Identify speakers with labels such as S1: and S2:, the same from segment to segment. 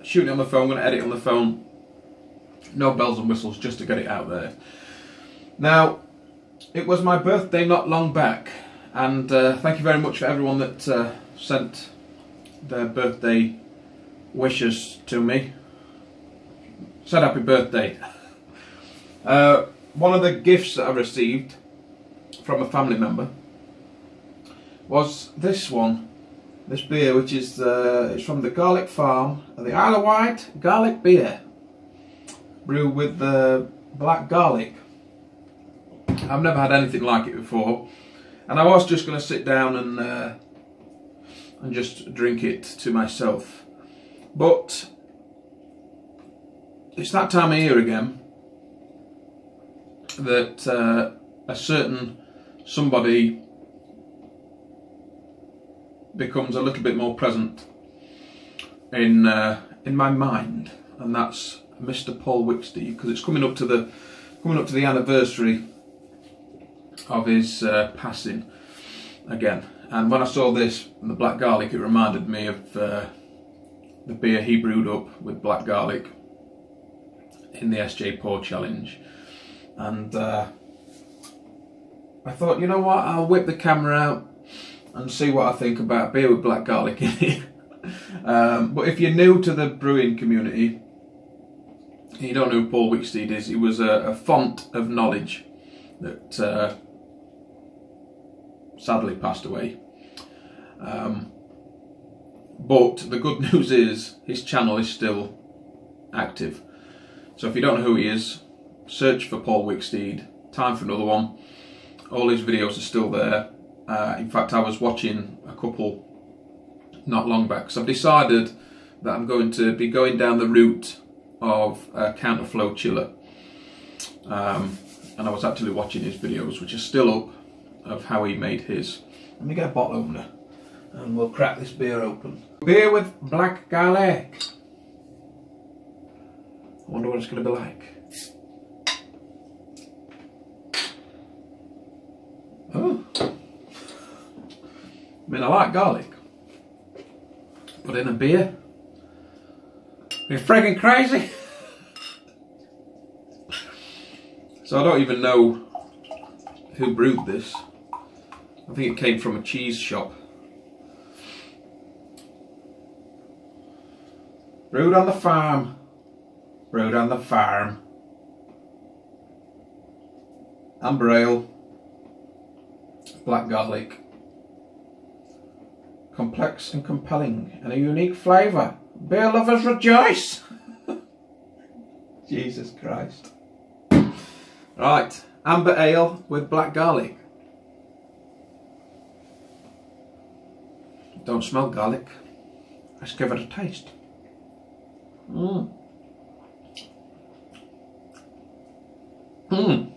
S1: shooting it on the phone, I'm going to edit on the phone. No bells and whistles, just to get it out there. Now, it was my birthday not long back, and thank you very much for everyone that sent their birthday wishes to me. Said happy birthday. One of the gifts that I received from a family member was this one, this beer, which is it's from the Garlic Farm, the Isle of Wight garlic beer, brewed with black garlic. I've never had anything like it before, and I was just going to sit down and just drink it to myself, but it's that time of year again that a certain somebody becomes a little bit more present in my mind, and that's Mr. Paul Wicksteed, because it's coming up to the anniversary of his passing again. And when I saw this and the black garlic, it reminded me of the beer he brewed up with black garlic in the SJ Pour Challenge. And I thought, you know what, I'll whip the camera out and see what I think about beer with black garlic in it. But if you're new to the brewing community, you don't know who Paul Wicksteed is. He was a font of knowledge that sadly passed away. But the good news is his channel is still active. So if you don't know who he is, search for Paul Wicksteed. Time for another one. All his videos are still there. In fact, I was watching a couple not long back, so I've decided that I'm going to be going down the route of a counterflow chiller. And I was actually watching his videos, which are still up, of how he made his. Let me get a bottle opener and we'll crack this beer open. Beer with black garlic. I wonder what it's going to be like. Oh, I mean, I like garlic, but in a beer, you're friggin' crazy. So I don't even know who brewed this. I think it came from a cheese shop. Brewed on the farm. Brewed on the farm. Amber ale. Black garlic. Complex and compelling, and a unique flavour. Beer lovers rejoice! Jesus Christ. Right, amber ale with black garlic. Don't smell garlic. Let's give it a taste. Mmm. Mmm.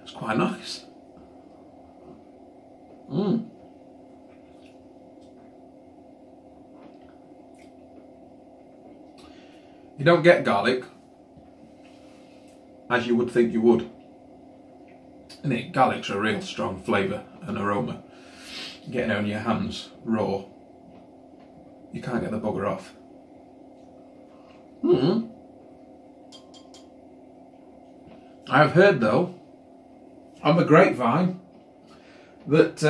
S1: It's quite nice. Mmm. You don't get garlic as you would think you would. And garlic's a real strong flavour and aroma. Getting it on your hands raw, you can't get the bugger off. I've heard though, on the grapevine, that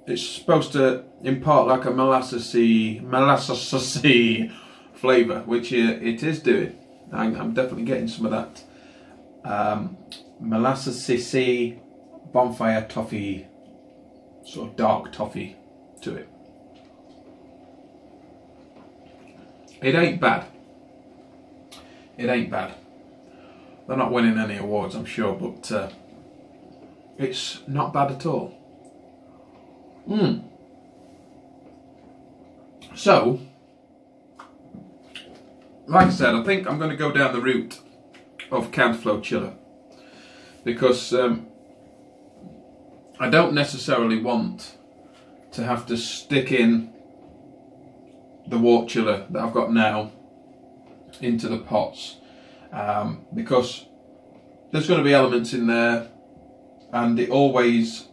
S1: it's supposed to impart like a molassesy flavour, which it is doing. I'm definitely getting some of that molassesy bonfire toffee, sort of dark toffee to it. It ain't bad. It ain't bad. They're not winning any awards, I'm sure, but it's not bad at all. So, like I said, I think I'm going to go down the route of counterflow chiller, because I don't necessarily want to have to stick in the wort chiller that I've got now into the pots, because there's going to be elements in there, and it always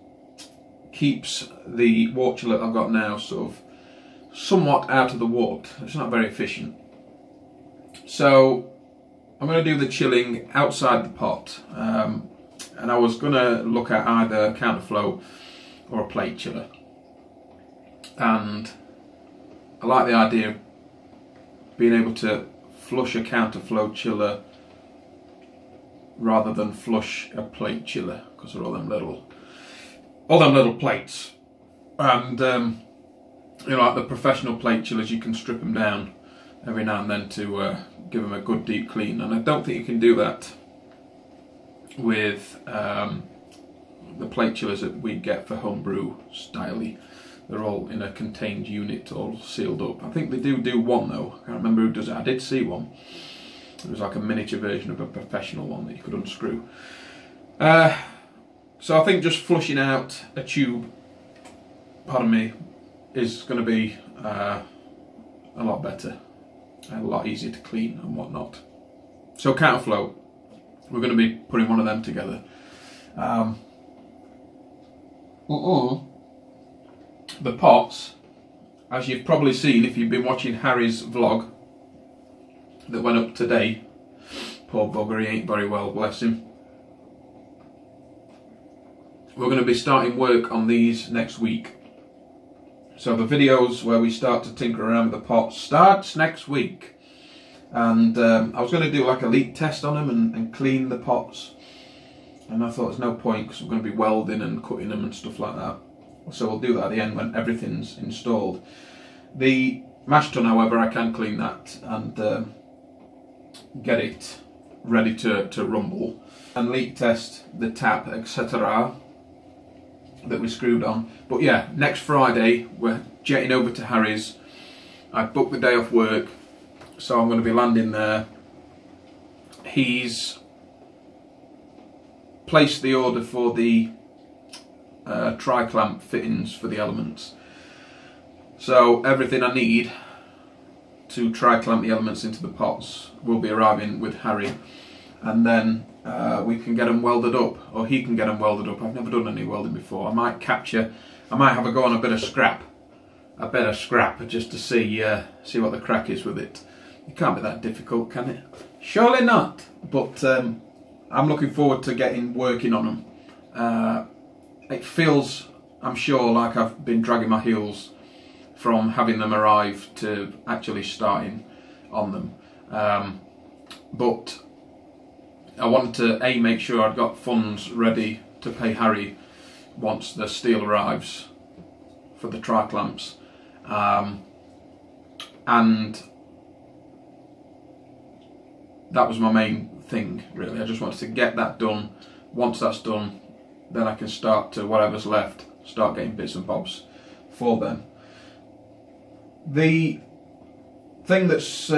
S1: keeps the water chiller I've got now sort of somewhat out of the water. It's not very efficient. So I'm going to do the chilling outside the pot, and I was going to look at either counterflow or a plate chiller. And I like the idea of being able to flush a counterflow chiller rather than flush a plate chiller, because of all them little plates. And you know, like the professional plate chillers, you can strip them down every now and then to give them a good deep clean, and I don't think you can do that with the plate chillers that we get for homebrew style. They're all in a contained unit, all sealed up. I think they do one though. I can't remember who does it. I did see one. It was like a miniature version of a professional one that you could unscrew. So I think just flushing out a tube, pardon me, is going to be a lot better, a lot easier to clean and whatnot. So counterflow, we're going to be putting one of them together. The pots, as you've probably seen if you've been watching Harry's vlog that went up today, poor bugger, he ain't very well, bless him. We're going to be starting work on these next week. So the videos where we start to tinker around with the pots starts next week. And I was going to do like a leak test on them and clean the pots. And I thought there's no point because we're going to be welding and cutting them and stuff like that. So we'll do that at the end when everything's installed. The mash tun, however, I can clean that and get it ready to rumble. And leak test the tap, etc. that we screwed on. But yeah, next Friday we're jetting over to Harry's. I've booked the day off work, so I'm going to be landing there. He's placed the order for the tri-clamp fittings for the elements. So everything I need to tri-clamp the elements into the pots will be arriving with Harry, and then we can get them welded up, or he can get them welded up. I've never done any welding before. I might have a go on a bit of scrap just to see what the crack is with it. It can't be that difficult, can it? Surely not. But I'm looking forward to getting working on them. It feels, I'm sure, like I've been dragging my heels from having them arrive to actually starting on them. But I wanted to make sure I'd got funds ready to pay Harry once the steel arrives for the tri-clamps. And that was my main thing, really. I just wanted to get that done. Once that's done, then I can start to whatever's left, start getting bits and bobs for them. The thing that's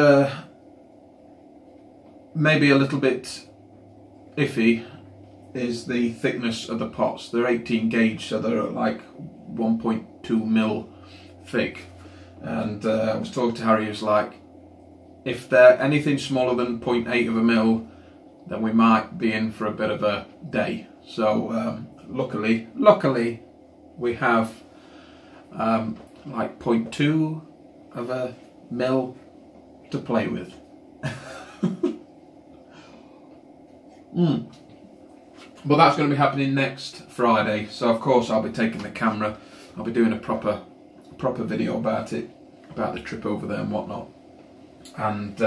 S1: maybe a little bit iffy is the thickness of the pots. They're 18 gauge, so they're like 1.2 mil thick. And I was talking to Harry, he was like, if they're anything smaller than 0.8 of a mil, then we might be in for a bit of a day. So luckily we have like 0.2 of a mil to play with. But that's going to be happening next Friday, so of course I'll be taking the camera. I'll be doing a proper video about it, about the trip over there and whatnot, and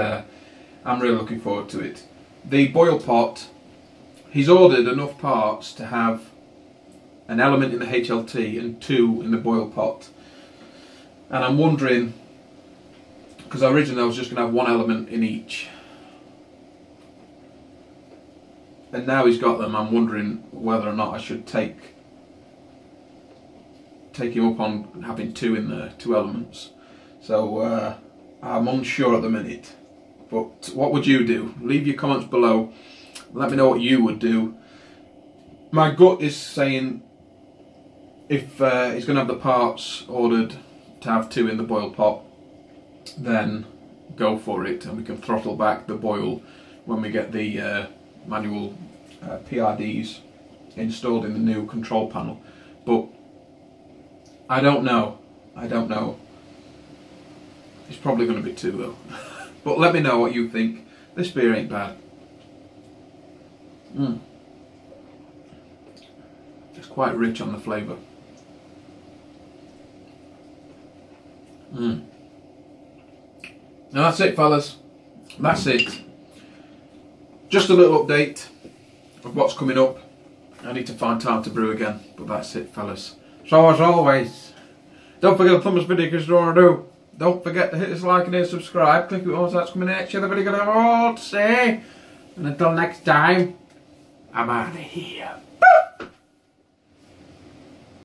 S1: I'm really looking forward to it. The boil pot, he's ordered enough parts to have an element in the HLT and 2 in the boil pot, and I'm wondering, because originally I was just going to have 1 element in each, and now he's got them. I'm wondering whether or not I should take him up on having 2 in there, 2 elements. So I'm unsure at the minute. But what would you do? Leave your comments below. Let me know what you would do. My gut is saying if he's going to have the parts ordered to have 2 in the boil pot, then go for it, and we can throttle back the boil when we get the manual PRDs installed in the new control panel. But I don't know. I don't know. It's probably going to be 2 though. But let me know what you think. This beer ain't bad. It's quite rich on the flavour. Now that's it, fellas. That's it. Just a little update of what's coming up. I need to find time to brew again, but that's it, fellas. So as always, don't forget to thumbs video because you don't want to do. Don't forget to hit this like and subscribe. Click it on so that's coming next. You're the video got all to say. And until next time, I'm out of here.